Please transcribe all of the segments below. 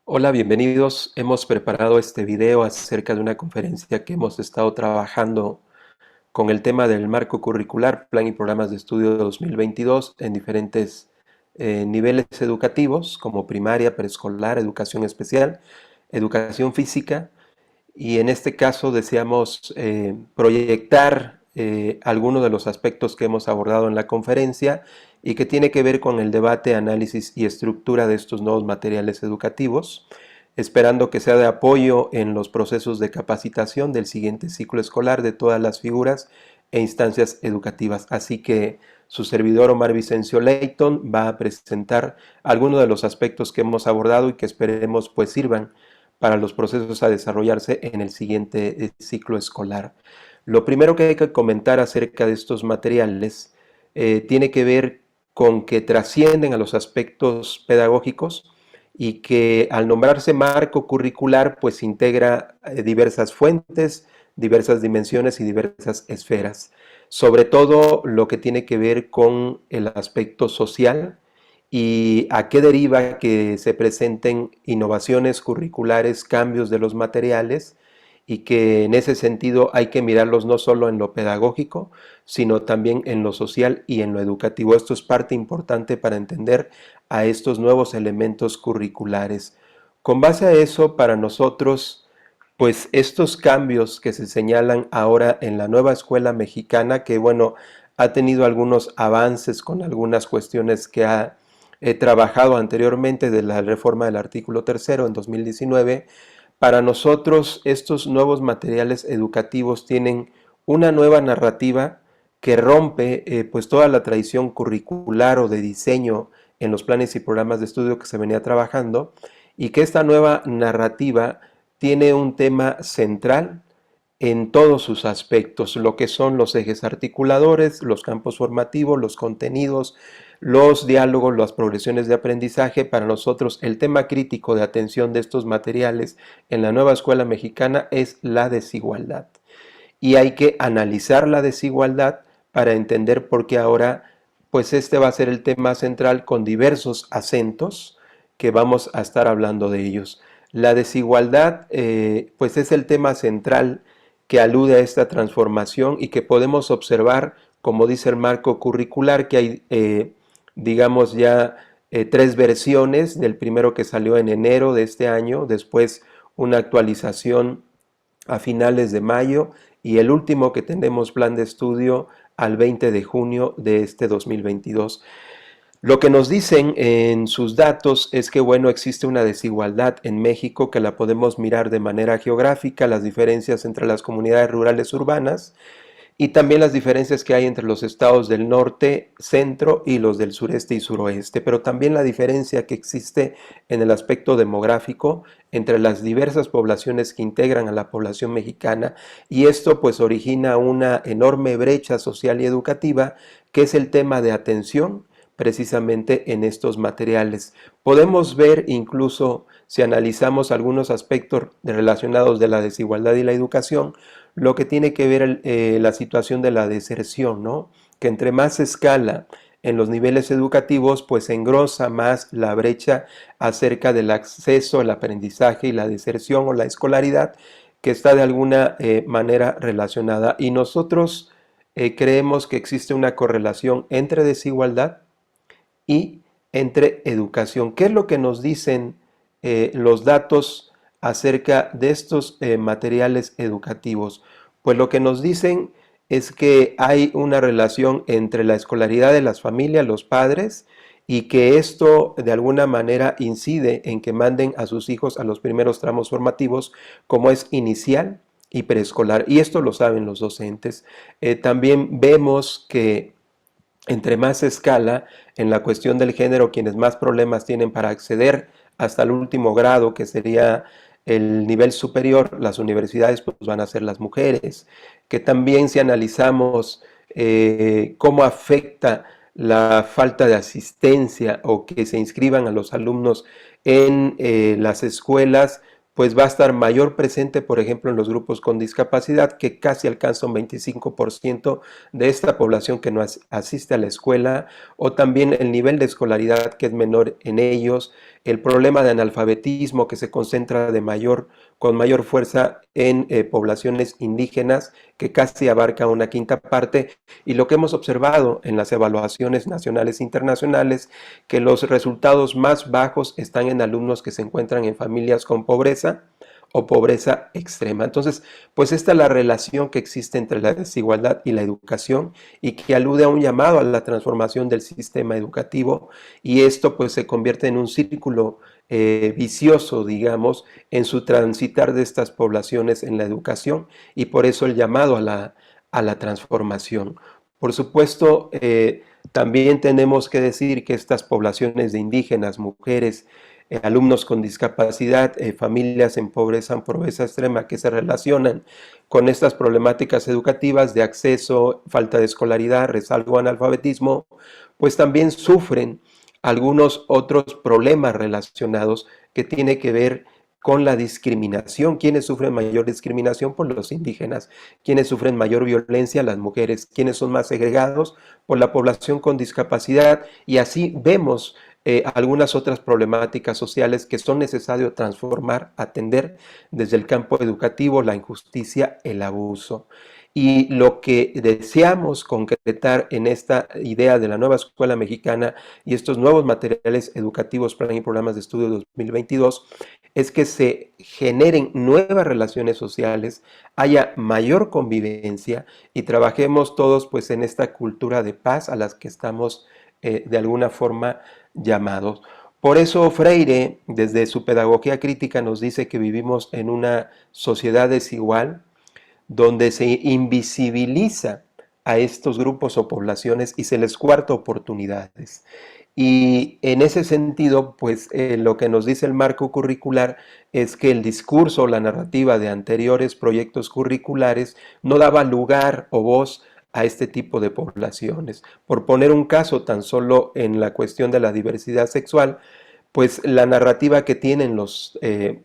Hola, bienvenidos. Hemos preparado este video acerca de una conferencia que hemos estado trabajando con el tema del marco curricular, plan y programas de estudio de 2022 en diferentes niveles educativos como primaria, preescolar, educación especial, educación física, y en este caso deseamos proyectar algunos de los aspectos que hemos abordado en la conferencia y que tiene que ver con el debate, análisis y estructura de estos nuevos materiales educativos, esperando que sea de apoyo en los procesos de capacitación del siguiente ciclo escolar de todas las figuras e instancias educativas. Así que su servidor Omar Vicencio Leighton va a presentar algunos de los aspectos que hemos abordado y que esperemos pues sirvan para los procesos a desarrollarse en el siguiente ciclo escolar. Lo primero que hay que comentar acerca de estos materiales tiene que ver con que trascienden a los aspectos pedagógicos y que al nombrarse marco curricular pues integra diversas fuentes, diversas dimensiones y diversas esferas. Sobre todo lo que tiene que ver con el aspecto social, y a qué deriva que se presenten innovaciones curriculares, cambios de los materiales, y que en ese sentido hay que mirarlos no solo en lo pedagógico, sino también en lo social y en lo educativo. Esto es parte importante para entender a estos nuevos elementos curriculares. Con base a eso, para nosotros, pues estos cambios que se señalan ahora en la nueva escuela mexicana, que bueno, ha tenido algunos avances con algunas cuestiones que ha trabajado anteriormente de la reforma del artículo tercero en 2019, para nosotros estos nuevos materiales educativos tienen una nueva narrativa que rompe pues toda la tradición curricular o de diseño en los planes y programas de estudio que se venía trabajando, y que esta nueva narrativa tiene un tema central en todos sus aspectos, lo que son los ejes articuladores, los campos formativos, los contenidos, los diálogos, las progresiones de aprendizaje. Para nosotros el tema crítico de atención de estos materiales en la nueva escuela mexicana es la desigualdad. Y hay que analizar la desigualdad para entender por qué ahora pues este va a ser el tema central con diversos acentos que vamos a estar hablando de ellos. La desigualdad pues es el tema central que alude a esta transformación y que podemos observar, como dice el marco curricular, que hay digamos ya tres versiones, del primero que salió en enero de este año, después una actualización a finales de mayo, y el último que tenemos plan de estudio al 20 de junio de este 2022. Lo que nos dicen en sus datos es que, bueno, existe una desigualdad en México que la podemos mirar de manera geográfica, las diferencias entre las comunidades rurales urbanas y también las diferencias que hay entre los estados del norte, centro y los del sureste y suroeste, pero también la diferencia que existe en el aspecto demográfico entre las diversas poblaciones que integran a la población mexicana, y esto pues origina una enorme brecha social y educativa, que es el tema de atención precisamente en estos materiales. Podemos ver incluso, si analizamos algunos aspectos relacionados de la desigualdad y la educación, lo que tiene que ver la situación de la deserción, ¿no? Que entre más se escala en los niveles educativos, pues se engrosa más la brecha acerca del acceso, el aprendizaje y la deserción o la escolaridad, que está de alguna manera relacionada. Y nosotros creemos que existe una correlación entre desigualdad y entre educación. ¿Qué es lo que nos dicen los datos acerca de estos materiales educativos? Pues lo que nos dicen es que hay una relación entre la escolaridad de las familias, los padres, y que esto de alguna manera incide en que manden a sus hijos a los primeros tramos formativos, como es inicial y preescolar. Y esto lo saben los docentes. También vemos que entre más escala en la cuestión del género, quienes más problemas tienen para acceder hasta el último grado, que sería el nivel superior, las universidades, pues van a ser las mujeres. Que también, si analizamos cómo afecta la falta de asistencia o que se inscriban a los alumnos en las escuelas, pues va a estar mayor presente, por ejemplo, en los grupos con discapacidad, que casi alcanza un 25% de esta población que no asiste a la escuela, o también el nivel de escolaridad que es menor en ellos, el problema de analfabetismo que se concentra con mayor fuerza en poblaciones indígenas, que casi abarca una quinta parte, y lo que hemos observado en las evaluaciones nacionales e internacionales, que los resultados más bajos están en alumnos que se encuentran en familias con pobreza o pobreza extrema. Entonces, pues esta es la relación que existe entre la desigualdad y la educación, y que alude a un llamado a la transformación del sistema educativo, y esto pues se convierte en un círculo vicioso, digamos, en su transitar de estas poblaciones en la educación, y por eso el llamado a la transformación. Por supuesto, también tenemos que decir que estas poblaciones de indígenas, mujeres, alumnos con discapacidad, familias en pobreza extrema, que se relacionan con estas problemáticas educativas de acceso, falta de escolaridad, rezago, analfabetismo, pues también sufren algunos otros problemas relacionados que tiene que ver con la discriminación. ¿Quiénes sufren mayor discriminación? Por los indígenas. ¿Quiénes sufren mayor violencia? Las mujeres. ¿Quiénes son más segregados? Por la población con discapacidad. Y así vemos algunas otras problemáticas sociales que son necesarios transformar, atender desde el campo educativo: la injusticia, el abuso. Y lo que deseamos concretar en esta idea de la nueva escuela mexicana y estos nuevos materiales educativos, plan y programas de estudio 2022, es que se generen nuevas relaciones sociales, haya mayor convivencia y trabajemos todos pues en esta cultura de paz a las que estamos de alguna forma llamados. Por eso Freire, desde su pedagogía crítica, nos dice que vivimos en una sociedad desigual, donde se invisibiliza a estos grupos o poblaciones y se les cuarta oportunidades. Y en ese sentido, pues lo que nos dice el marco curricular es que el discurso o la narrativa de anteriores proyectos curriculares no daba lugar o voz a este tipo de poblaciones. Por poner un caso tan solo en la cuestión de la diversidad sexual, pues la narrativa que tienen los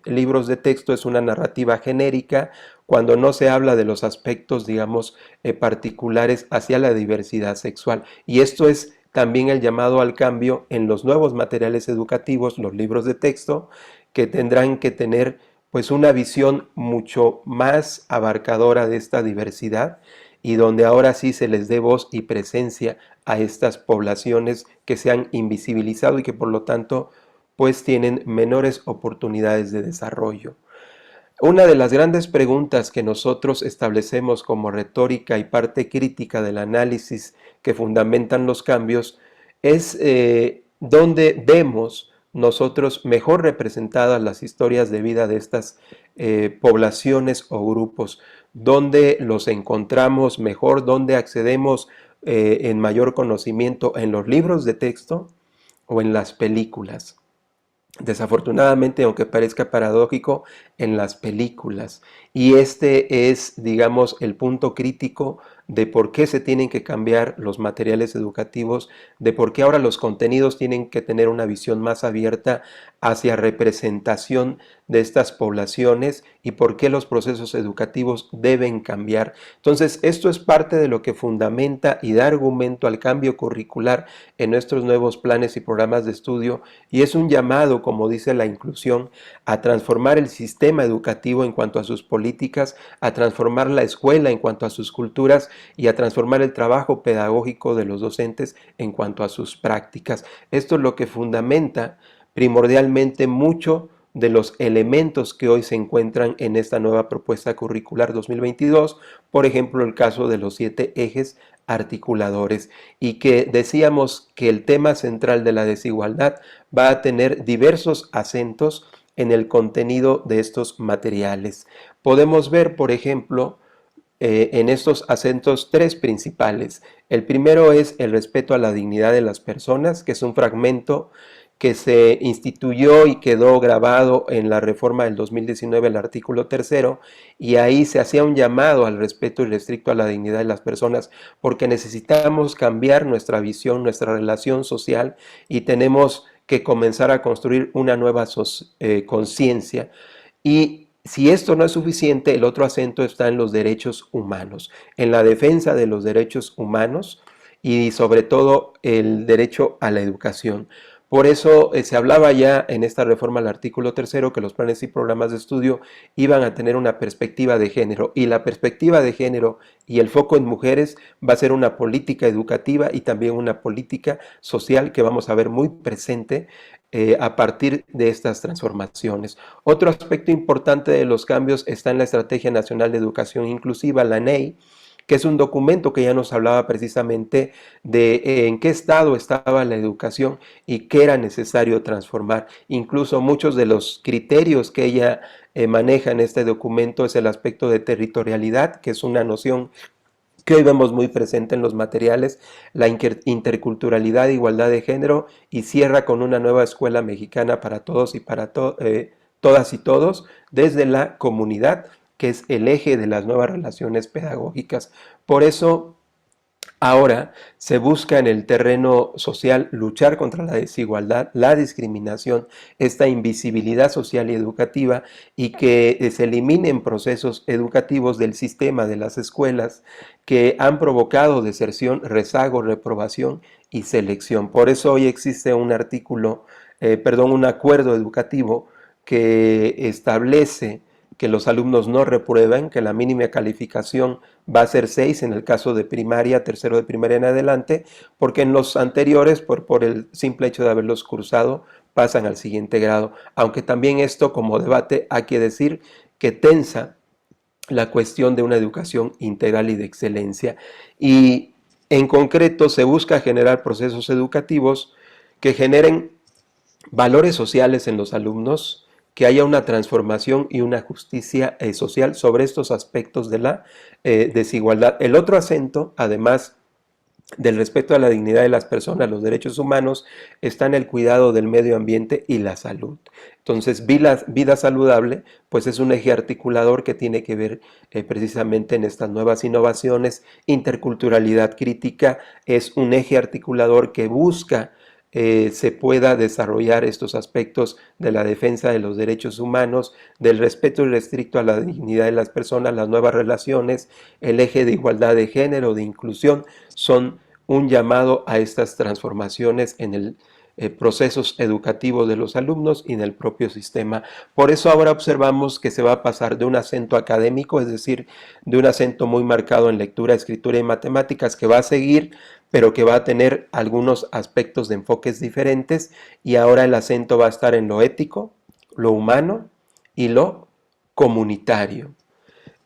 libros de texto es una narrativa genérica, cuando no se habla de los aspectos, digamos, particulares hacia la diversidad sexual. Y esto es también el llamado al cambio en los nuevos materiales educativos, los libros de texto, que tendrán que tener pues una visión mucho más abarcadora de esta diversidad, y donde ahora sí se les dé voz y presencia a estas poblaciones que se han invisibilizado y que por lo tanto pues tienen menores oportunidades de desarrollo. Una de las grandes preguntas que nosotros establecemos como retórica y parte crítica del análisis que fundamentan los cambios es dónde vemos nosotros mejor representadas las historias de vida de estas poblaciones o grupos, dónde los encontramos mejor, dónde accedemos en mayor conocimiento: en los libros de texto o en las películas. Desafortunadamente, aunque parezca paradójico, en las películas. Y este es, digamos, el punto crítico de por qué se tienen que cambiar los materiales educativos, de por qué ahora los contenidos tienen que tener una visión más abierta hacia representación de estas poblaciones, y por qué los procesos educativos deben cambiar. Entonces, esto es parte de lo que fundamenta y da argumento al cambio curricular en nuestros nuevos planes y programas de estudio, y es un llamado, como dice la inclusión, a transformar el sistema educativo en cuanto a sus políticas, a transformar la escuela en cuanto a sus culturas y a transformar el trabajo pedagógico de los docentes en cuanto a sus prácticas. Esto es lo que fundamenta primordialmente mucho de los elementos que hoy se encuentran en esta nueva propuesta curricular 2022, por ejemplo, el caso de los 7 ejes articuladores, y que decíamos que el tema central de la desigualdad va a tener diversos acentos en el contenido de estos materiales. Podemos ver, por ejemplo, en estos acentos tres principales. El primero es el respeto a la dignidad de las personas, que es un fragmento que se instituyó y quedó grabado en la reforma del 2019, el artículo tercero, y ahí se hacía un llamado al respeto irrestricto a la dignidad de las personas, porque necesitamos cambiar nuestra visión, nuestra relación social, y tenemos que comenzar a construir una nueva conciencia. Y si esto no es suficiente, el otro acento está en los derechos humanos, en la defensa de los derechos humanos y sobre todo el derecho a la educación. Por eso se hablaba ya en esta reforma al artículo tercero que los planes y programas de estudio iban a tener una perspectiva de género, y la perspectiva de género y el foco en mujeres va a ser una política educativa y también una política social que vamos a ver muy presente a partir de estas transformaciones. Otro aspecto importante de los cambios está en la Estrategia Nacional de Educación Inclusiva, la NEI, que es un documento que ya nos hablaba precisamente de en qué estado estaba la educación y qué era necesario transformar. Incluso muchos de los criterios que ella maneja en este documento es el aspecto de territorialidad, que es una noción que hoy vemos muy presente en los materiales, la interculturalidad, igualdad de género, y cierra con una nueva escuela mexicana para todos y para todas y todos, desde la comunidad, que es el eje de las nuevas relaciones pedagógicas. Por eso, ahora se busca en el terreno social luchar contra la desigualdad, la discriminación, esta invisibilidad social y educativa, y que se eliminen procesos educativos del sistema de las escuelas que han provocado deserción, rezago, reprobación y selección. Por eso hoy existe un un acuerdo educativo que establece que los alumnos no reprueben, que la mínima calificación va a ser 6 en el caso de primaria, tercero de primaria en adelante, porque en los anteriores, por el simple hecho de haberlos cursado, pasan al siguiente grado. Aunque también esto, como debate, hay que decir que tensa la cuestión de una educación integral y de excelencia. Y en concreto se busca generar procesos educativos que generen valores sociales en los alumnos, que haya una transformación y una justicia social sobre estos aspectos de la desigualdad. El otro acento, además del respeto a la dignidad de las personas, los derechos humanos, está en el cuidado del medio ambiente y la salud. Entonces, vida saludable, pues es un eje articulador que tiene que ver precisamente en estas nuevas innovaciones. Interculturalidad crítica es un eje articulador que busca se pueda desarrollar estos aspectos de la defensa de los derechos humanos, del respeto irrestricto a la dignidad de las personas, las nuevas relaciones, el eje de igualdad de género, de inclusión, son un llamado a estas transformaciones en el procesos educativos de los alumnos y en el propio sistema. Por eso ahora observamos que se va a pasar de un acento académico, es decir, de un acento muy marcado en lectura, escritura y matemáticas, que va a seguir, pero que va a tener algunos aspectos de enfoques diferentes, y ahora el acento va a estar en lo ético, lo humano y lo comunitario.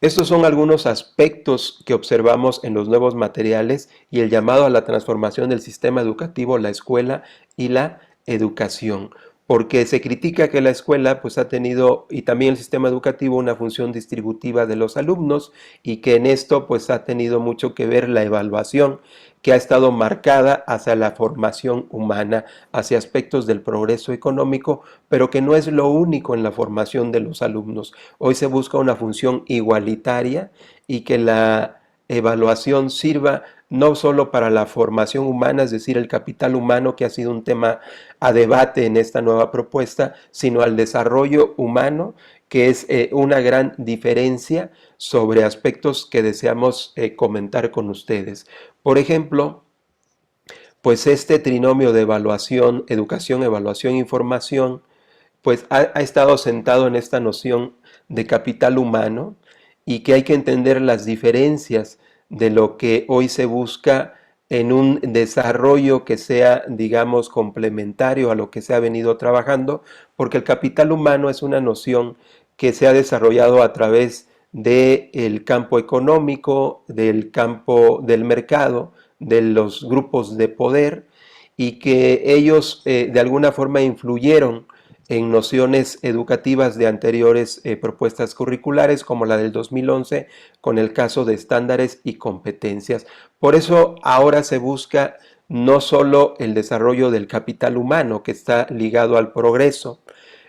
Estos son algunos aspectos que observamos en los nuevos materiales y el llamado a la transformación del sistema educativo, la escuela y la educación, porque se critica que la escuela pues ha tenido, y también el sistema educativo, una función distributiva de los alumnos, y que en esto pues ha tenido mucho que ver la evaluación, que ha estado marcada hacia la formación humana, hacia aspectos del progreso económico, pero que no es lo único en la formación de los alumnos. Hoy se busca una función igualitaria y que la evaluación sirva no solo para la formación humana, es decir, el capital humano, que ha sido un tema a debate en esta nueva propuesta, sino al desarrollo humano, que es una gran diferencia sobre aspectos que deseamos comentar con ustedes. Por ejemplo, pues este trinomio de evaluación, educación, evaluación, información, pues ha estado sentado en esta noción de capital humano, y que hay que entender las diferencias de lo que hoy se busca en un desarrollo que sea, digamos, complementario a lo que se ha venido trabajando, porque el capital humano es una noción que se ha desarrollado a través del campo económico, del campo del mercado, de los grupos de poder, y que ellos de alguna forma influyeron en nociones educativas de anteriores propuestas curriculares, como la del 2011, con el caso de estándares y competencias. Por eso ahora se busca no solo el desarrollo del capital humano, que está ligado al progreso,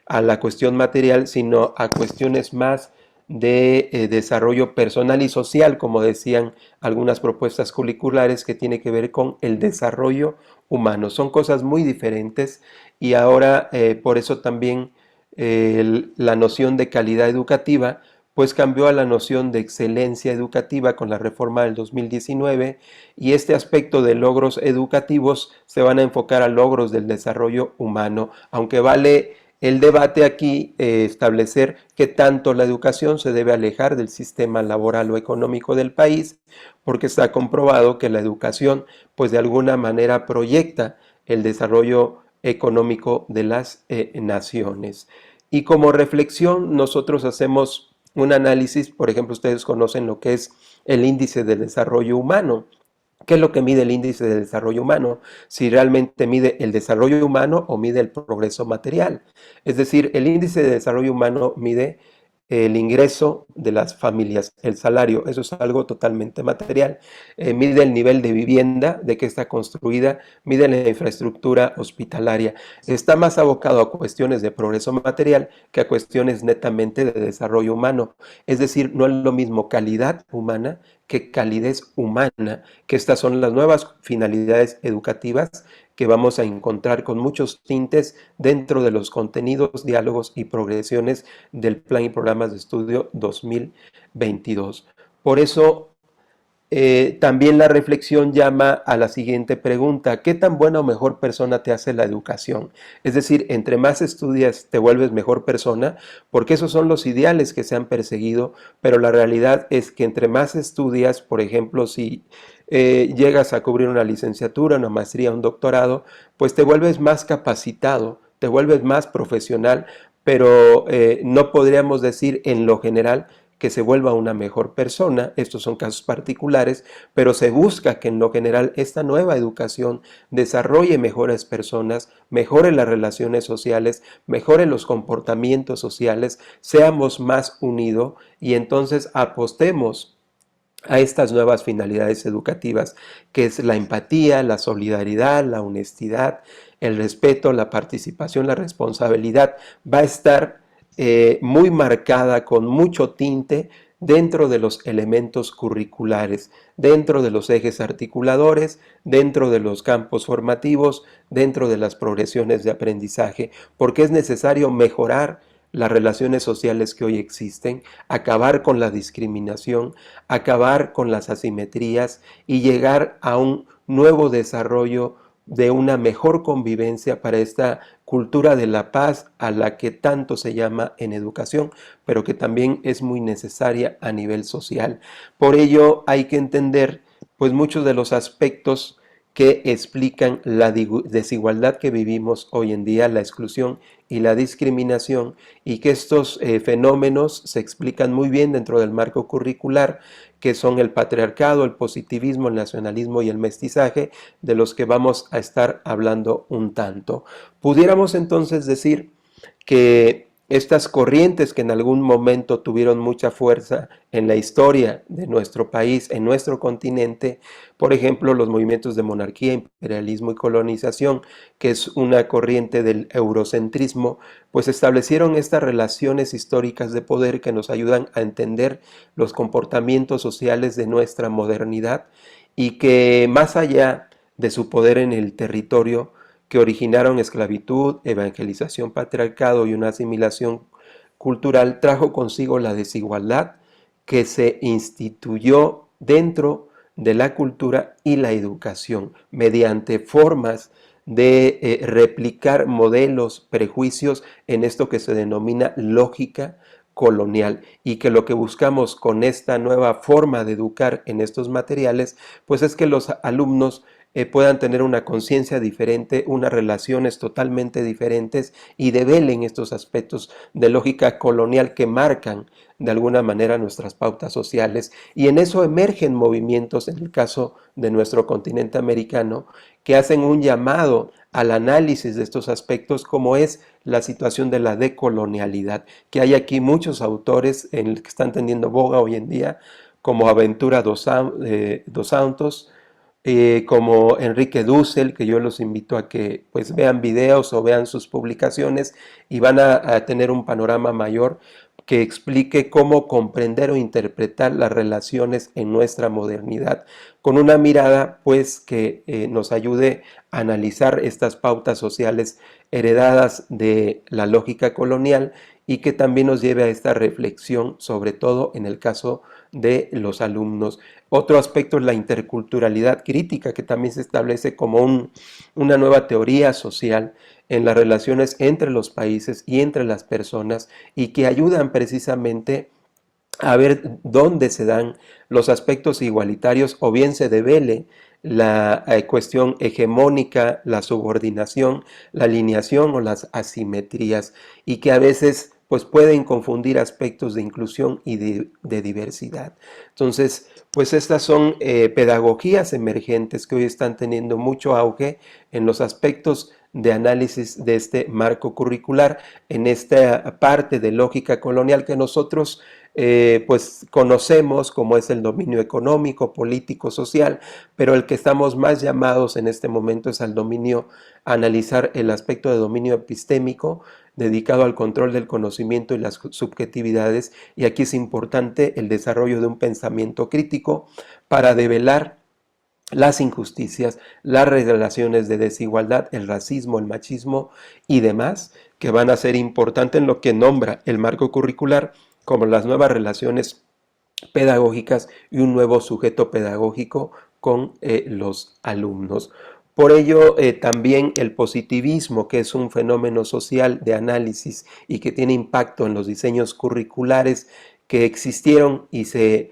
a la cuestión material, sino a cuestiones más de desarrollo personal y social, como decían algunas propuestas curriculares, que tiene que ver con el desarrollo humano. Son cosas muy diferentes, y ahora por eso también la noción de calidad educativa, pues cambió a la noción de excelencia educativa con la reforma del 2019, y este aspecto de logros educativos se van a enfocar a logros del desarrollo humano, aunque vale el debate aquí establecer qué tanto la educación se debe alejar del sistema laboral o económico del país, porque está comprobado que la educación pues de alguna manera proyecta el desarrollo económico de las naciones. Y como reflexión nosotros hacemos un análisis, por ejemplo, ustedes conocen lo que es el índice de desarrollo humano. ¿Qué es lo que mide el índice de desarrollo humano? Si realmente mide el desarrollo humano o mide el progreso material. Es decir, el índice de desarrollo humano mide el ingreso de las familias, el salario, eso es algo totalmente material. Mide el nivel de vivienda, de que está construida, mide la infraestructura hospitalaria. Está más abocado a cuestiones de progreso material que a cuestiones netamente de desarrollo humano. Es decir, no es lo mismo calidad humana que calidez humana, que estas son las nuevas finalidades educativas que vamos a encontrar con muchos tintes dentro de los contenidos, diálogos y progresiones del Plan y Programas de Estudio 2022. Por eso, también la reflexión llama a la siguiente pregunta: ¿qué tan buena o mejor persona te hace la educación? Es decir, entre más estudias te vuelves mejor persona, porque esos son los ideales que se han perseguido, pero la realidad es que entre más estudias, por ejemplo, si llegas a cubrir una licenciatura, una maestría, un doctorado, pues te vuelves más capacitado, te vuelves más profesional, pero no podríamos decir en lo general que se vuelva una mejor persona. Estos son casos particulares, pero se busca que en lo general esta nueva educación desarrolle mejores personas, mejore las relaciones sociales, mejore los comportamientos sociales, seamos más unidos y entonces apostemos a estas nuevas finalidades educativas, que es la empatía, la solidaridad, la honestidad, el respeto, la participación, la responsabilidad. Va a estar muy marcada con mucho tinte dentro de los elementos curriculares, dentro de los ejes articuladores, dentro de los campos formativos, dentro de las progresiones de aprendizaje, porque es necesario mejorar las relaciones sociales que hoy existen, acabar con la discriminación, acabar con las asimetrías y llegar a un nuevo desarrollo de una mejor convivencia para esta cultura de la paz a la que tanto se llama en educación, pero que también es muy necesaria a nivel social. Por ello hay que entender pues muchos de los aspectos que explican la desigualdad que vivimos hoy en día, la exclusión y la discriminación, y que estos fenómenos se explican muy bien dentro del marco curricular, que son el patriarcado, el positivismo, el nacionalismo y el mestizaje, de los que vamos a estar hablando un tanto. Pudiéramos entonces decir que estas corrientes que en algún momento tuvieron mucha fuerza en la historia de nuestro país, en nuestro continente, por ejemplo, los movimientos de monarquía, imperialismo y colonización, que es una corriente del eurocentrismo, pues establecieron estas relaciones históricas de poder que nos ayudan a entender los comportamientos sociales de nuestra modernidad y que más allá de su poder en el territorio, que originaron esclavitud, evangelización, patriarcado y una asimilación cultural, trajo consigo la desigualdad que se instituyó dentro de la cultura y la educación, mediante formas de replicar modelos, prejuicios en esto que se denomina lógica colonial, y que lo que buscamos con esta nueva forma de educar en estos materiales, pues es que los alumnos puedan tener una conciencia diferente, unas relaciones totalmente diferentes y develen estos aspectos de lógica colonial que marcan de alguna manera nuestras pautas sociales, y en eso emergen movimientos, en el caso de nuestro continente americano, que hacen un llamado al análisis de estos aspectos, como es la situación de la decolonialidad, que hay aquí muchos autores en el que están teniendo boga hoy en día, como Aventura dos Santos, como Enrique Dussel, que yo los invito a que pues vean videos o vean sus publicaciones y van a tener un panorama mayor, que explique cómo comprender o interpretar las relaciones en nuestra modernidad, con una mirada pues que nos ayude a analizar estas pautas sociales heredadas de la lógica colonial y que también nos lleve a esta reflexión, sobre todo en el caso de los alumnos. Otro aspecto es la interculturalidad crítica, que también se establece como una nueva teoría social en las relaciones entre los países y entre las personas, y que ayudan precisamente a ver dónde se dan los aspectos igualitarios o bien se devele la cuestión hegemónica, la subordinación, la alineación o las asimetrías, y que a veces pues pueden confundir aspectos de inclusión y de diversidad. Entonces, pues estas son pedagogías emergentes que hoy están teniendo mucho auge en los aspectos de análisis de este marco curricular, en esta parte de lógica colonial que nosotros pues conocemos como es el dominio económico, político, social, pero el que estamos más llamados en este momento es al dominio, a analizar el aspecto de dominio epistémico dedicado al control del conocimiento y las subjetividades, y aquí es importante el desarrollo de un pensamiento crítico para develar las injusticias, las relaciones de desigualdad, el racismo, el machismo y demás, que van a ser importantes en lo que nombra el marco curricular como las nuevas relaciones pedagógicas y un nuevo sujeto pedagógico con los alumnos. Por ello, también el positivismo, que es un fenómeno social de análisis y que tiene impacto en los diseños curriculares que existieron y se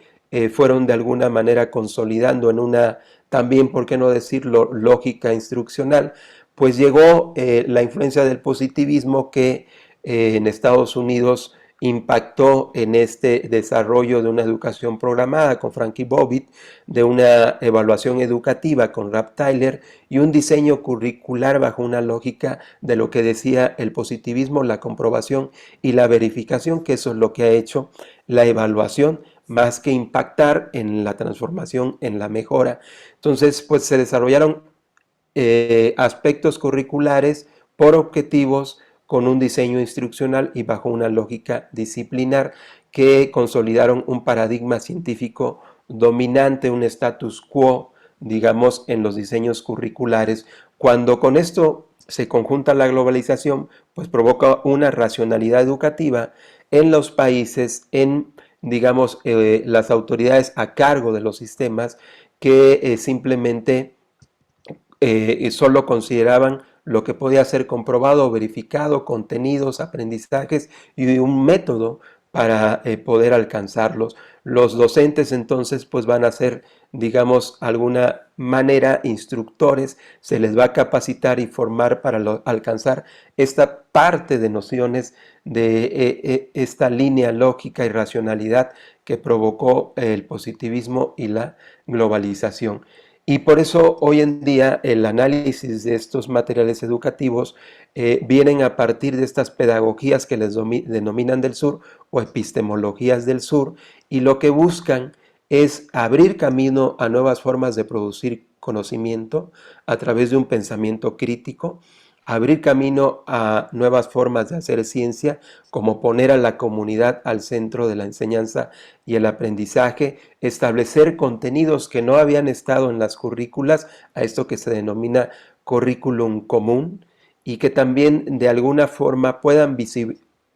fueron de alguna manera consolidando en una, también, por qué no decirlo, lógica instruccional, pues llegó la influencia del positivismo que en Estados Unidos impactó en este desarrollo de una educación programada con Frankie Bobbitt, de una evaluación educativa con Rap Tyler y un diseño curricular bajo una lógica de lo que decía el positivismo, la comprobación y la verificación, que eso es lo que ha hecho la evaluación, más que impactar en la transformación, en la mejora. Entonces, pues se desarrollaron aspectos curriculares por objetivos con un diseño instruccional y bajo una lógica disciplinar que consolidaron un paradigma científico dominante, un status quo, digamos, en los diseños curriculares. Cuando con esto se conjunta la globalización, pues provoca una racionalidad educativa en los países, en, digamos, las autoridades a cargo de los sistemas que simplemente solo consideraban lo que podía ser comprobado, verificado, contenidos, aprendizajes y un método para poder alcanzarlos. Los docentes entonces pues van a ser, digamos, alguna manera instructores, se les va a capacitar y formar para alcanzar esta parte de nociones de esta línea lógica y racionalidad que provocó el positivismo y la globalización. Y por eso hoy en día el análisis de estos materiales educativos vienen a partir de estas pedagogías que les denominan del sur o epistemologías del sur, y lo que buscan es abrir camino a nuevas formas de producir conocimiento a través de un pensamiento crítico, abrir camino a nuevas formas de hacer ciencia, como poner a la comunidad al centro de la enseñanza y el aprendizaje, establecer contenidos que no habían estado en las currículas, a esto que se denomina currículum común, y que también de alguna forma puedan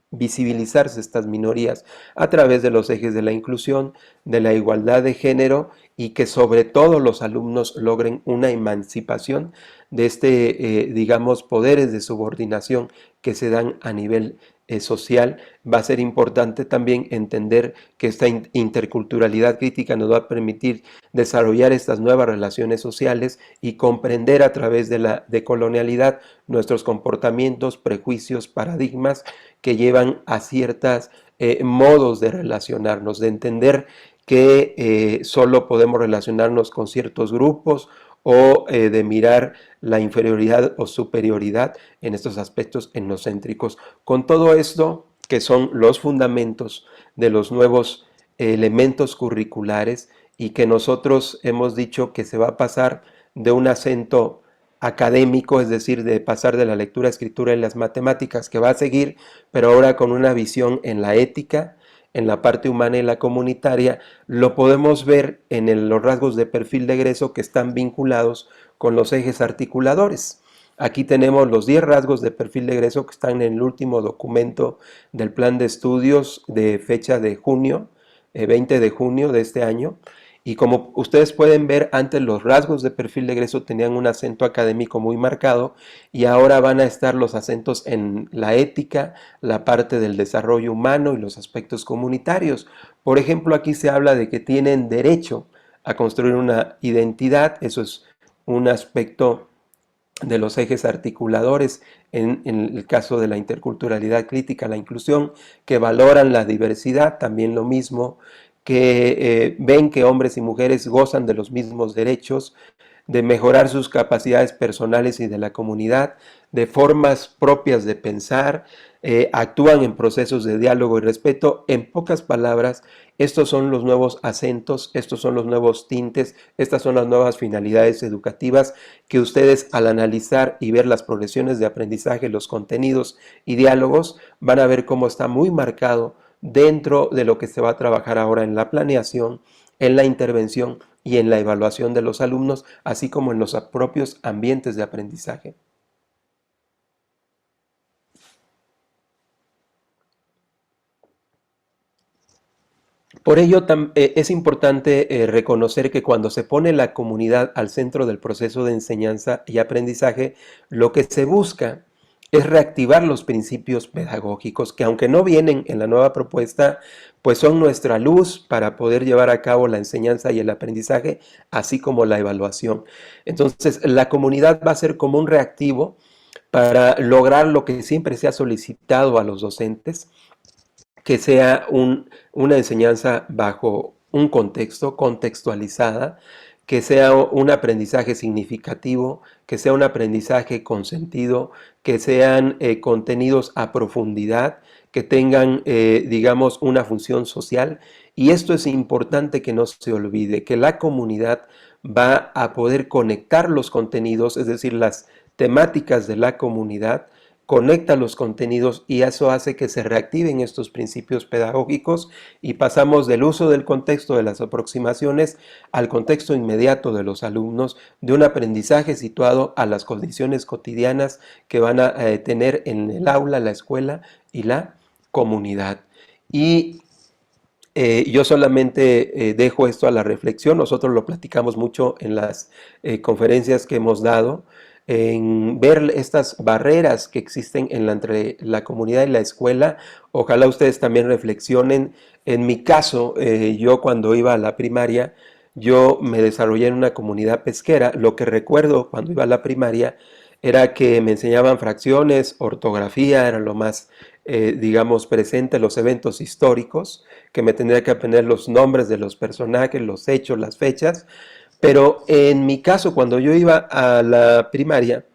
visibilizarse estas minorías a través de los ejes de la inclusión, de la igualdad de género, y que sobre todo los alumnos logren una emancipación de digamos, poderes de subordinación que se dan a nivel social. Va a ser importante también entender que esta interculturalidad crítica nos va a permitir desarrollar estas nuevas relaciones sociales y comprender a través de la decolonialidad nuestros comportamientos, prejuicios, paradigmas que llevan a ciertos modos de relacionarnos, de entender que solo podemos relacionarnos con ciertos grupos o de mirar la inferioridad o superioridad en estos aspectos etnocéntricos. Con todo esto, que son los fundamentos de los nuevos elementos curriculares, y que nosotros hemos dicho que se va a pasar de un acento académico, es decir, de pasar de la lectura, escritura y las matemáticas, que va a seguir, pero ahora con una visión en la ética, en la parte humana y la comunitaria, lo podemos ver en los rasgos de perfil de egreso que están vinculados con los ejes articuladores. Aquí tenemos los 10 rasgos de perfil de egreso que están en el último documento del plan de estudios de fecha de junio, 20 de junio de este año. Y como ustedes pueden ver, antes los rasgos de perfil de egreso tenían un acento académico muy marcado y ahora van a estar los acentos en la ética, la parte del desarrollo humano y los aspectos comunitarios. Por ejemplo, aquí se habla de que tienen derecho a construir una identidad, eso es un aspecto de los ejes articuladores en el caso de la interculturalidad crítica, la inclusión, que valoran la diversidad, también lo mismo, que ven que hombres y mujeres gozan de los mismos derechos, de mejorar sus capacidades personales y de la comunidad, de formas propias de pensar, actúan en procesos de diálogo y respeto. En pocas palabras, estos son los nuevos acentos, estos son los nuevos tintes, estas son las nuevas finalidades educativas que ustedes, al analizar y ver las progresiones de aprendizaje, los contenidos y diálogos, van a ver cómo está muy marcado dentro de lo que se va a trabajar ahora en la planeación, en la intervención y en la evaluación de los alumnos, así como en los propios ambientes de aprendizaje. Por ello, es importante reconocer que cuando se pone la comunidad al centro del proceso de enseñanza y aprendizaje, lo que se busca es reactivar los principios pedagógicos que, aunque no vienen en la nueva propuesta, pues son nuestra luz para poder llevar a cabo la enseñanza y el aprendizaje, así como la evaluación. Entonces, la comunidad va a ser como un reactivo para lograr lo que siempre se ha solicitado a los docentes, que sea una enseñanza bajo un contexto, contextualizada, que sea un aprendizaje significativo, que sea un aprendizaje con sentido, que sean contenidos a profundidad, que tengan, digamos, una función social. Y esto es importante que no se olvide, que la comunidad va a poder conectar los contenidos, es decir, las temáticas de la comunidad, conecta los contenidos y eso hace que se reactiven estos principios pedagógicos y pasamos del uso del contexto de las aproximaciones al contexto inmediato de los alumnos, de un aprendizaje situado a las condiciones cotidianas que van a tener en el aula, la escuela y la comunidad. Y yo solamente dejo esto a la reflexión, nosotros lo platicamos mucho en las conferencias que hemos dado, en ver estas barreras que existen entre la comunidad y la escuela. Ojalá ustedes también reflexionen. En mi caso, yo cuando iba a la primaria, yo me desarrollé en una comunidad pesquera. Lo que recuerdo cuando iba a la primaria era que me enseñaban fracciones, ortografía, era lo más, digamos, presente, los eventos históricos, que me tendría que aprender los nombres de los personajes, los hechos, las fechas. Pero en mi caso, cuando yo iba a la primaria,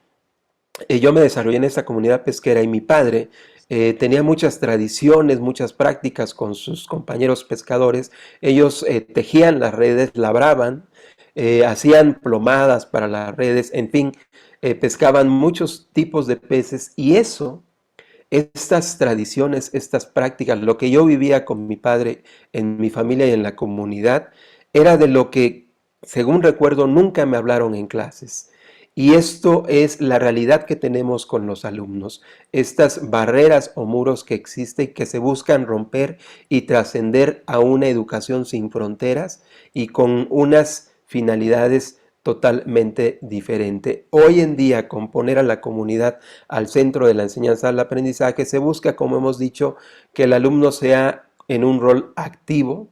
yo me desarrollé en esa comunidad pesquera y mi padre tenía muchas tradiciones, muchas prácticas con sus compañeros pescadores. Ellos tejían las redes, labraban, hacían plomadas para las redes, en fin, pescaban muchos tipos de peces y eso, estas tradiciones, estas prácticas, lo que yo vivía con mi padre en mi familia y en la comunidad, era de lo que, según recuerdo, nunca me hablaron en clases. Y esto es la realidad que tenemos con los alumnos, estas barreras o muros que existen que se buscan romper y trascender a una educación sin fronteras y con unas finalidades totalmente diferente. Hoy en día, con poner a la comunidad al centro de la enseñanza del aprendizaje, se busca, como hemos dicho, que el alumno sea en un rol activo,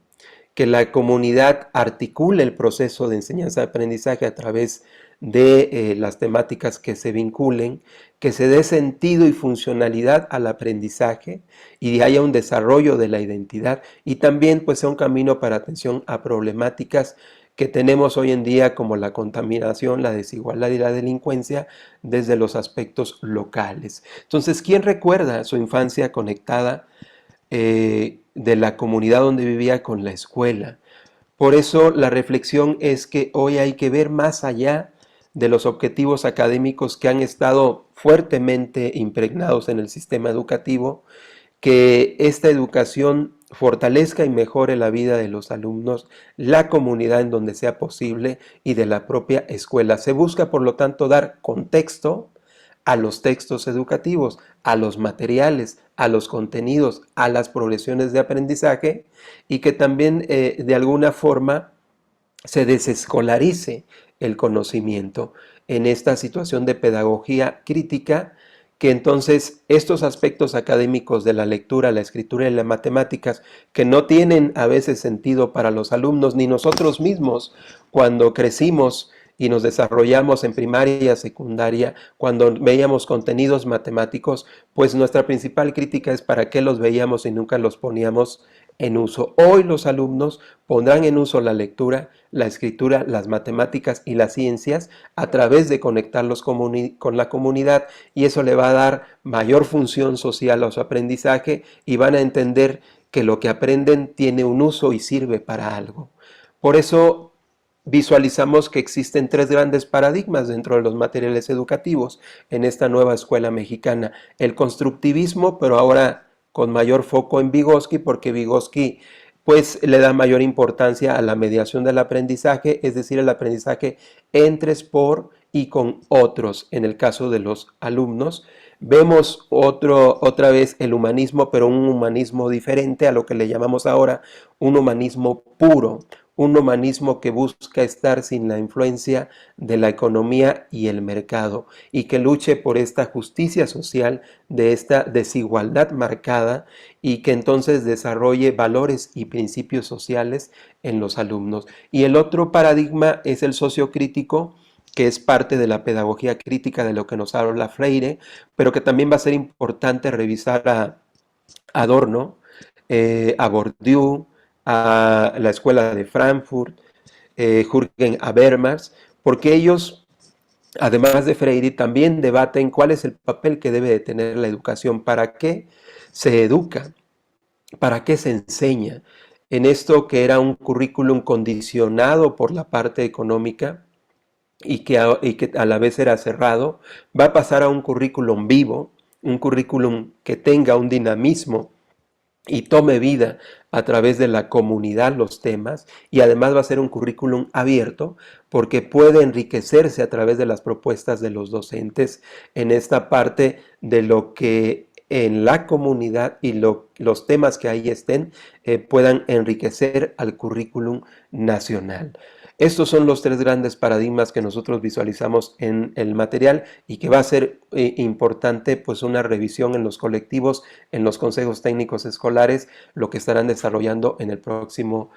que la comunidad articule el proceso de enseñanza-aprendizaje a través de las temáticas que se vinculen, que se dé sentido y funcionalidad al aprendizaje y haya un desarrollo de la identidad y también pues sea un camino para atención a problemáticas que tenemos hoy en día como la contaminación, la desigualdad y la delincuencia desde los aspectos locales. Entonces, ¿quién recuerda su infancia conectada de la comunidad donde vivía con la escuela? Por eso la reflexión es que hoy hay que ver más allá de los objetivos académicos que han estado fuertemente impregnados en el sistema educativo, que esta educación fortalezca y mejore la vida de los alumnos, la comunidad en donde sea posible y de la propia escuela. Se busca, por lo tanto, dar contexto a los textos educativos, a los materiales, a los contenidos, a las progresiones de aprendizaje y que también de alguna forma se desescolarice el conocimiento en esta situación de pedagogía crítica, que entonces estos aspectos académicos de la lectura, la escritura y las matemáticas, que no tienen a veces sentido para los alumnos ni nosotros mismos cuando crecimos y nos desarrollamos en primaria, secundaria, cuando veíamos contenidos matemáticos, pues nuestra principal crítica es para qué los veíamos y nunca los poníamos en uso. Hoy los alumnos pondrán en uso la lectura, la escritura, las matemáticas y las ciencias a través de conectarlos con la comunidad, y eso le va a dar mayor función social a su aprendizaje y van a entender que lo que aprenden tiene un uso y sirve para algo. Por eso visualizamos que existen tres grandes paradigmas dentro de los materiales educativos en esta nueva escuela mexicana. El constructivismo, pero ahora con mayor foco en Vygotsky, porque Vygotsky pues le da mayor importancia a la mediación del aprendizaje, es decir, el aprendizaje entre, por y con otros, en el caso de los alumnos. Vemos otra vez el humanismo, pero un humanismo diferente a lo que le llamamos ahora un humanismo puro, un humanismo que busca estar sin la influencia de la economía y el mercado y que luche por esta justicia social, de esta desigualdad marcada, y que entonces desarrolle valores y principios sociales en los alumnos. Y el otro paradigma es el sociocrítico, que es parte de la pedagogía crítica de lo que nos habla Freire, pero que también va a ser importante revisar a Adorno, a Bourdieu, a la Escuela de Frankfurt, Jürgen Habermas, porque ellos, además de Freire, también debaten cuál es el papel que debe de tener la educación, para qué se educa, para qué se enseña. En esto que era un currículum condicionado por la parte económica y que a la vez era cerrado, va a pasar a un currículum vivo, un currículum que tenga un dinamismo y tome vida a través de la comunidad los temas, y además va a ser un currículum abierto porque puede enriquecerse a través de las propuestas de los docentes en esta parte de lo que en la comunidad y los temas que ahí estén puedan enriquecer al currículum nacional. Estos son los tres grandes paradigmas que nosotros visualizamos en el material y que va a ser importante pues una revisión en los colectivos, en los consejos técnicos escolares, lo que estarán desarrollando en el próximo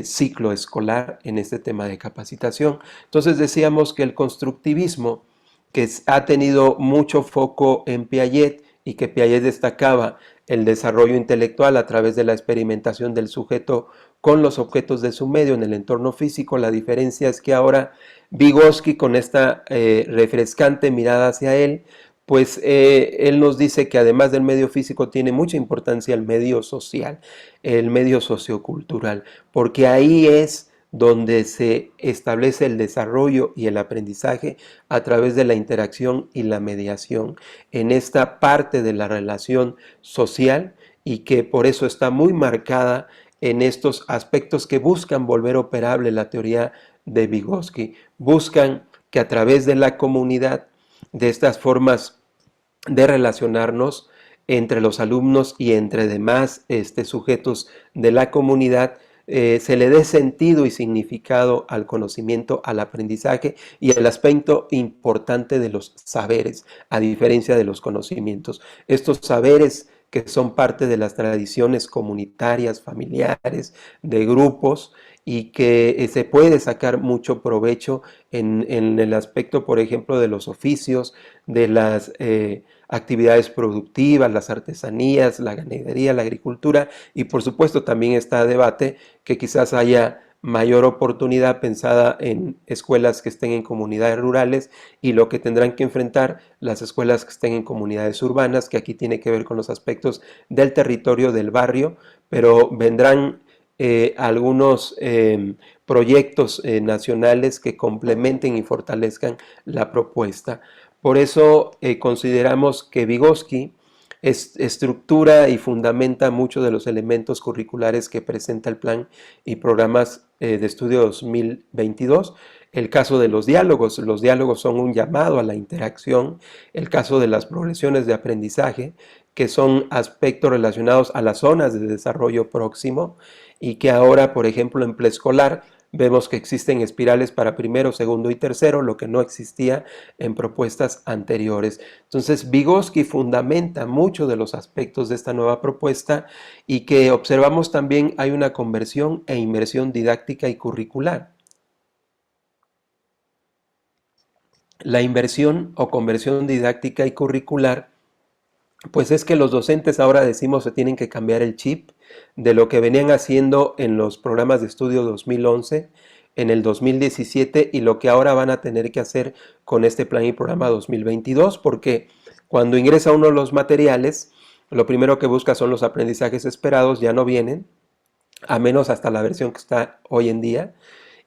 ciclo escolar en este tema de capacitación. Entonces decíamos que el constructivismo, que ha tenido mucho foco en Piaget y que Piaget destacaba el desarrollo intelectual a través de la experimentación del sujeto con los objetos de su medio en el entorno físico. La diferencia es que ahora Vygotsky, con esta refrescante mirada hacia él, pues él nos dice que además del medio físico tiene mucha importancia el medio social, el medio sociocultural, porque ahí es donde se establece el desarrollo y el aprendizaje a través de la interacción y la mediación en esta parte de la relación social, y que por eso está muy marcada en estos aspectos que buscan volver operable la teoría de Vygotsky. Buscan que a través de la comunidad, de estas formas de relacionarnos entre los alumnos y entre demás sujetos de la comunidad, se le dé sentido y significado al conocimiento, al aprendizaje y el aspecto importante de los saberes, a diferencia de los conocimientos. Estos saberes que son parte de las tradiciones comunitarias, familiares, de grupos, y que se puede sacar mucho provecho en el aspecto, por ejemplo, de los oficios, de las actividades productivas, las artesanías, la ganadería, la agricultura, y por supuesto también está a debate que quizás haya mayor oportunidad pensada en escuelas que estén en comunidades rurales y lo que tendrán que enfrentar las escuelas que estén en comunidades urbanas, que aquí tiene que ver con los aspectos del territorio, del barrio, pero vendrán algunos proyectos nacionales que complementen y fortalezcan la propuesta. Por eso consideramos que Vygotsky estructura y fundamenta muchos de los elementos curriculares que presenta el plan y programas de estudio 2022. El caso de los diálogos son un llamado a la interacción. El caso de las progresiones de aprendizaje, que son aspectos relacionados a las zonas de desarrollo próximo y que ahora, por ejemplo, en preescolar vemos que existen espirales para primero, segundo y tercero, lo que no existía en propuestas anteriores. Entonces, Vygotsky fundamenta muchos de los aspectos de esta nueva propuesta y que observamos también hay una conversión e inmersión didáctica y curricular. La inversión o conversión didáctica y curricular, pues es que los docentes ahora decimos se tienen que cambiar el chip de lo que venían haciendo en los programas de estudio 2011, en el 2017 y lo que ahora van a tener que hacer con este plan y programa 2022, porque cuando ingresa uno los materiales, lo primero que busca son los aprendizajes esperados, ya no vienen, a menos hasta la versión que está hoy en día,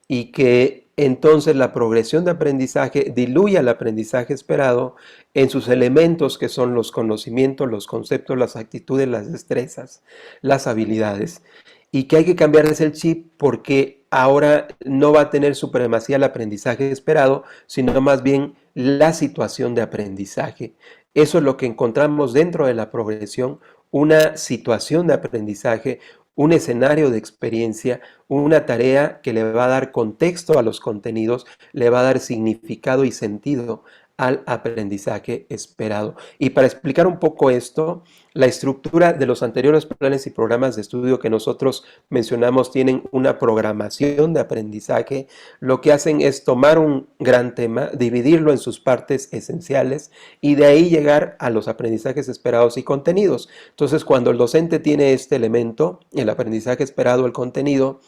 y que entonces la progresión de aprendizaje diluye el aprendizaje esperado en sus elementos que son los conocimientos, los conceptos, las actitudes, las destrezas, las habilidades. Y que hay que cambiar el chip porque ahora no va a tener supremacía el aprendizaje esperado, sino más bien la situación de aprendizaje. Eso es lo que encontramos dentro de la progresión, una situación de aprendizaje, un escenario de experiencia, una tarea que le va a dar contexto a los contenidos, le va a dar significado y sentido al aprendizaje esperado. Y para explicar un poco esto, la estructura de los anteriores planes y programas de estudio que nosotros mencionamos tienen una programación de aprendizaje. Lo que hacen es tomar un gran tema, dividirlo en sus partes esenciales y de ahí llegar a los aprendizajes esperados y contenidos. Entonces, cuando el docente tiene este elemento, el aprendizaje esperado, el contenido,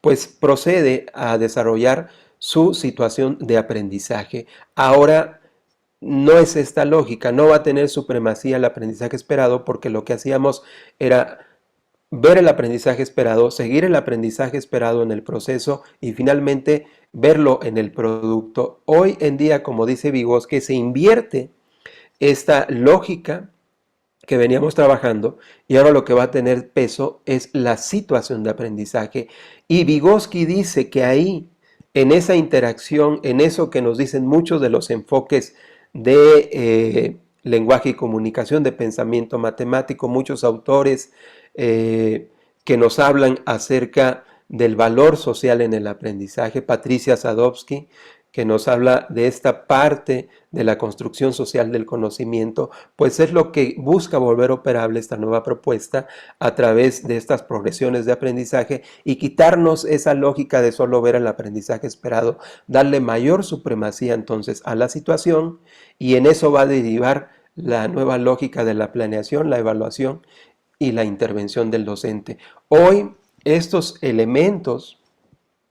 pues procede a desarrollar su situación de aprendizaje. Ahora, no es esta lógica, no va a tener supremacía el aprendizaje esperado porque lo que hacíamos era ver el aprendizaje esperado, seguir el aprendizaje esperado en el proceso y finalmente verlo en el producto. Hoy en día, como dice Vygotsky, se invierte esta lógica que veníamos trabajando y ahora lo que va a tener peso es la situación de aprendizaje. Y Vygotsky dice que ahí, en esa interacción, en eso que nos dicen muchos de los enfoques de lenguaje y comunicación, de pensamiento matemático, muchos autores que nos hablan acerca del valor social en el aprendizaje. Patricia Sadowski, que nos habla de esta parte de la construcción social del conocimiento, pues es lo que busca volver operable esta nueva propuesta a través de estas progresiones de aprendizaje y quitarnos esa lógica de solo ver el aprendizaje esperado, darle mayor supremacía entonces a la situación y en eso va a derivar la nueva lógica de la planeación, la evaluación y la intervención del docente. Hoy estos elementos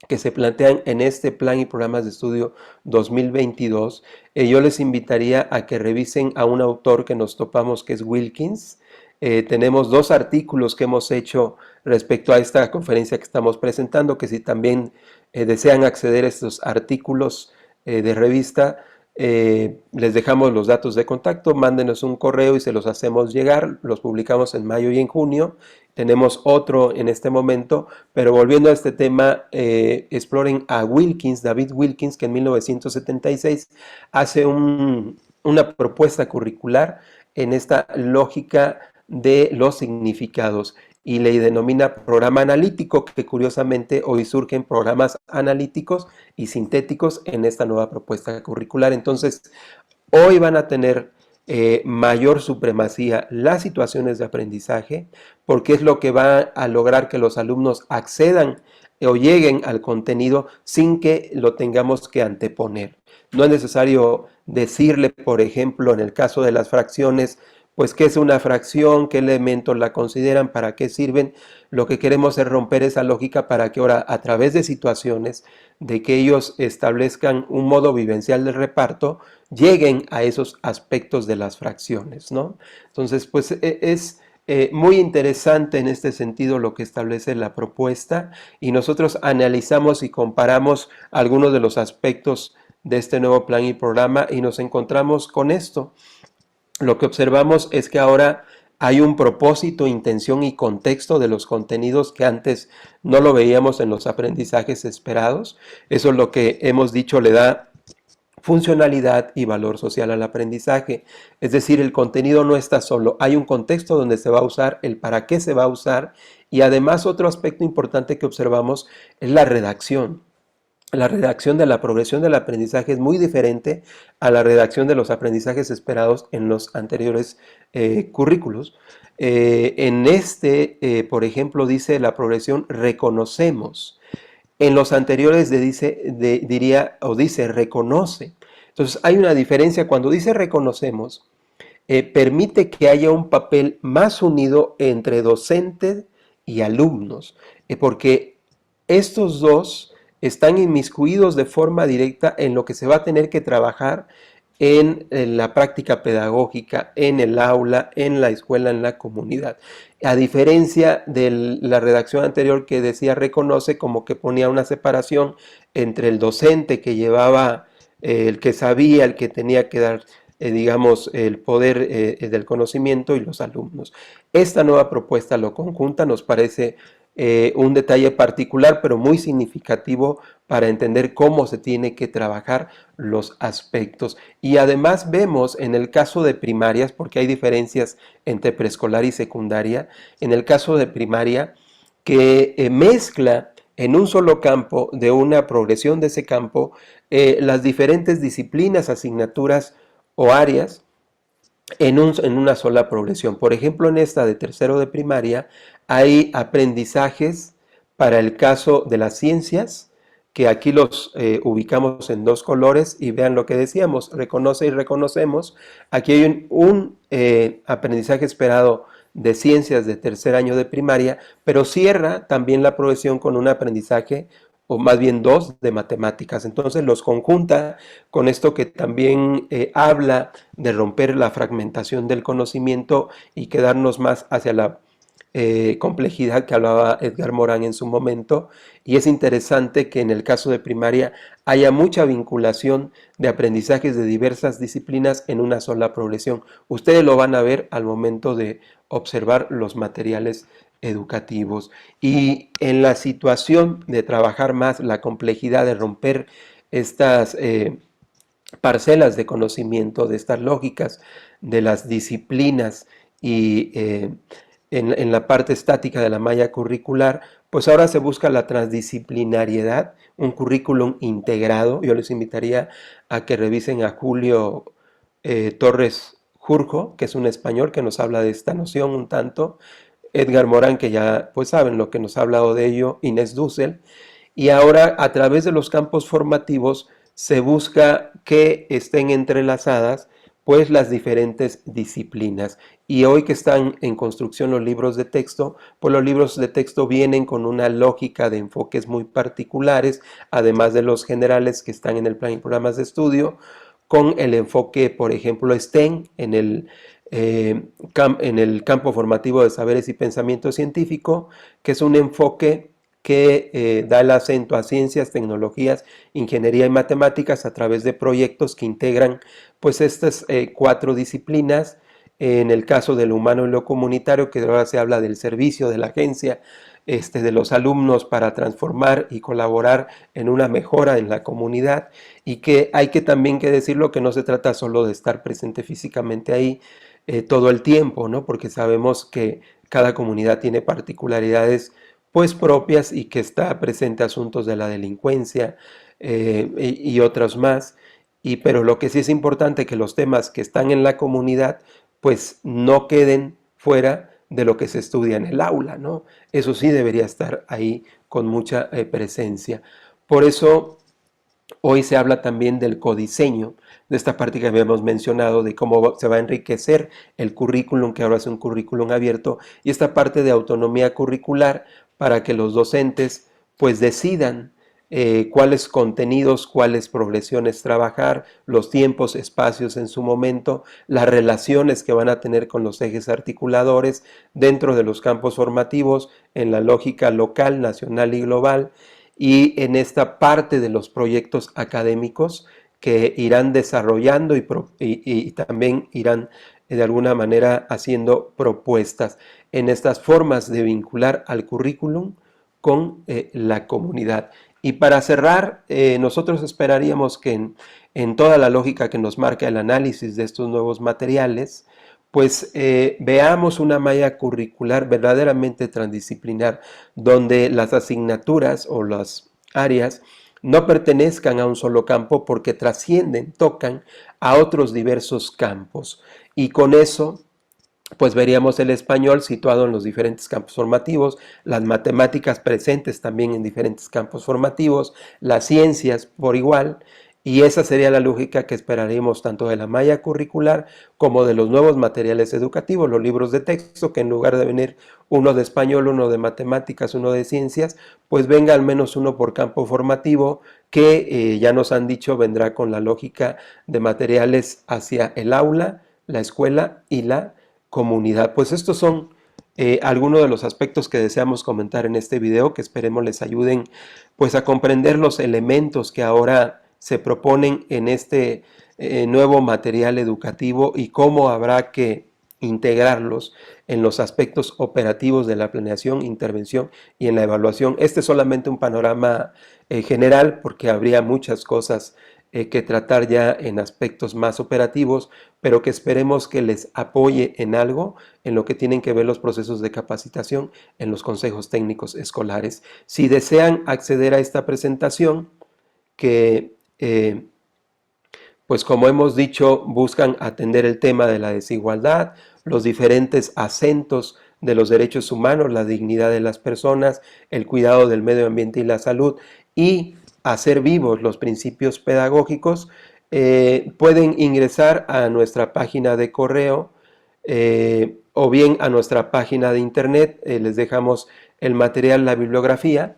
que se plantean en este plan y programas de estudio 2022, yo les invitaría a que revisen a un autor que nos topamos que es Wilkins. Tenemos dos artículos que hemos hecho respecto a esta conferencia que estamos presentando, que si también desean acceder a estos artículos de revista, les dejamos los datos de contacto, mándenos un correo y se los hacemos llegar, los publicamos en mayo y en junio. Tenemos otro en este momento, pero volviendo a este tema, exploren a Wilkins, David Wilkins, que en 1976 hace una propuesta curricular en esta lógica de los significados y le denomina programa analítico, que curiosamente hoy surgen programas analíticos y sintéticos en esta nueva propuesta curricular. Entonces, hoy van a tener mayor supremacía las situaciones de aprendizaje, porque es lo que va a lograr que los alumnos accedan o lleguen al contenido sin que lo tengamos que anteponer. No es necesario decirle, por ejemplo, en el caso de las fracciones, pues qué es una fracción, qué elementos la consideran, para qué sirven. Lo que queremos es romper esa lógica para que ahora, a través de situaciones, de que ellos establezcan un modo vivencial del reparto, lleguen a esos aspectos de las fracciones, ¿no? Entonces, pues es muy interesante en este sentido lo que establece la propuesta, y nosotros analizamos y comparamos algunos de los aspectos de este nuevo plan y programa y nos encontramos con esto. Lo que observamos es que ahora hay un propósito, intención y contexto de los contenidos que antes no lo veíamos en los aprendizajes esperados. Eso es lo que hemos dicho le da funcionalidad y valor social al aprendizaje. Es decir, el contenido no está solo, hay un contexto donde se va a usar, el para qué se va a usar, y además otro aspecto importante que observamos es la redacción. La redacción de la progresión del aprendizaje es muy diferente a la redacción de los aprendizajes esperados en los anteriores currículos. En este, por ejemplo, dice la progresión reconocemos. En los anteriores diría o dice reconoce. Entonces hay una diferencia. Cuando dice reconocemos, permite que haya un papel más unido entre docentes y alumnos, porque estos dos están inmiscuidos de forma directa en lo que se va a tener que trabajar en la práctica pedagógica, en el aula, en la escuela, en la comunidad. A diferencia de la redacción anterior que decía reconoce, como que ponía una separación entre el docente que llevaba, el que sabía, el que tenía que dar, digamos, el poder del conocimiento, y los alumnos. Esta nueva propuesta lo conjunta, nos parece un detalle particular, pero muy significativo para entender cómo se tiene que trabajar los aspectos. Y además vemos en el caso de primarias, porque hay diferencias entre preescolar y secundaria, en el caso de primaria, que mezcla en un solo campo, de una progresión de ese campo, las diferentes disciplinas, asignaturas o áreas en una sola progresión. Por ejemplo, en esta de tercero de primaria hay aprendizajes para el caso de las ciencias, que aquí los ubicamos en dos colores, y vean lo que decíamos, reconoce y reconocemos. Aquí hay un aprendizaje esperado de ciencias de tercer año de primaria, pero cierra también la progresión con un aprendizaje, o más bien dos, de matemáticas. Entonces los conjunta con esto que también habla de romper la fragmentación del conocimiento y quedarnos más hacia la complejidad que hablaba Edgar Morán en su momento. Y es interesante que en el caso de primaria haya mucha vinculación de aprendizajes de diversas disciplinas en una sola progresión. Ustedes lo van a ver al momento de observar los materiales educativos. Y en la situación de trabajar más la complejidad, de romper estas parcelas de conocimiento, de estas lógicas, de las disciplinas, y en la parte estática de la malla curricular, pues ahora se busca la transdisciplinariedad, un currículum integrado. Yo les invitaría a que revisen a Julio Torres Jurjo, que es un español que nos habla de esta noción un tanto, Edgar Morán, que ya pues saben lo que nos ha hablado de ello, Inés Dussel, y ahora a través de los campos formativos se busca que estén entrelazadas pues las diferentes disciplinas. Y hoy que están en construcción los libros de texto, pues los libros de texto vienen con una lógica de enfoques muy particulares, además de los generales que están en el plan y programas de estudio, con el enfoque, por ejemplo, STEM en el campo formativo de saberes y pensamiento científico, que es un enfoque que da el acento a ciencias, tecnologías, ingeniería y matemáticas a través de proyectos que integran pues estas cuatro disciplinas. En el caso de lo humano y lo comunitario, que ahora se habla del servicio de la agencia, de los alumnos para transformar y colaborar en una mejora en la comunidad, y que hay que también que decirlo que no se trata solo de estar presente físicamente ahí todo el tiempo, ¿no? Porque sabemos que cada comunidad tiene particularidades pues propias, y que está presente asuntos de la delincuencia y otros más. Pero lo que sí es importante, que los temas que están en la comunidad pues no queden fuera de lo que se estudia en el aula, ¿no? Eso sí debería estar ahí con mucha presencia. Por eso hoy se habla también del codiseño, de esta parte que habíamos mencionado, de cómo se va a enriquecer el currículum, que ahora es un currículum abierto, y esta parte de autonomía curricular para que los docentes pues decidan cuáles contenidos, cuáles progresiones trabajar, los tiempos, espacios en su momento, las relaciones que van a tener con los ejes articuladores dentro de los campos formativos, en la lógica local, nacional y global, y en esta parte de los proyectos académicos que irán desarrollando y también irán de alguna manera haciendo propuestas en estas formas de vincular al currículum con la comunidad. Y para cerrar, nosotros esperaríamos que en toda la lógica que nos marca el análisis de estos nuevos materiales, pues veamos una malla curricular verdaderamente transdisciplinar, donde las asignaturas o las áreas no pertenezcan a un solo campo porque trascienden, tocan a otros diversos campos. Y con eso pues veríamos el español situado en los diferentes campos formativos, las matemáticas presentes también en diferentes campos formativos, las ciencias por igual, y esa sería la lógica que esperaríamos tanto de la malla curricular como de los nuevos materiales educativos, los libros de texto, que en lugar de venir uno de español, uno de matemáticas, uno de ciencias, pues venga al menos uno por campo formativo, que ya nos han dicho vendrá con la lógica de materiales hacia el aula, la escuela y la comunidad. Pues estos son algunos de los aspectos que deseamos comentar en este video, que esperemos les ayuden pues a comprender los elementos que ahora se proponen en este nuevo material educativo y cómo habrá que integrarlos en los aspectos operativos de la planeación, intervención y en la evaluación. Este es solamente un panorama general porque habría muchas cosas que tratar ya en aspectos más operativos, pero que esperemos que les apoye en algo en lo que tienen que ver los procesos de capacitación en los consejos técnicos escolares. Si desean acceder a esta presentación, que pues como hemos dicho, buscan atender el tema de la desigualdad, los diferentes acentos de los derechos humanos, la dignidad de las personas, el cuidado del medio ambiente y la salud, y hacer vivos los principios pedagógicos, pueden ingresar a nuestra página de correo o bien a nuestra página de internet. Les dejamos el material, la bibliografía,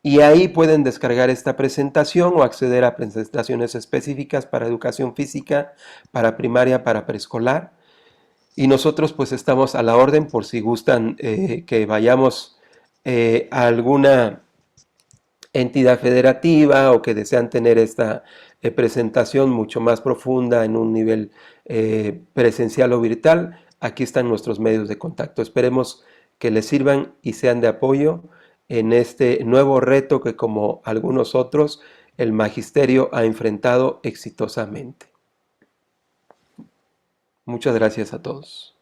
y ahí pueden descargar esta presentación o acceder a presentaciones específicas para educación física, para primaria, para preescolar. Y nosotros pues estamos a la orden por si gustan que vayamos a alguna entidad federativa o que desean tener esta presentación mucho más profunda en un nivel presencial o virtual. Aquí están nuestros medios de contacto. Esperemos que les sirvan y sean de apoyo en este nuevo reto que, como algunos otros, el magisterio ha enfrentado exitosamente. Muchas gracias a todos.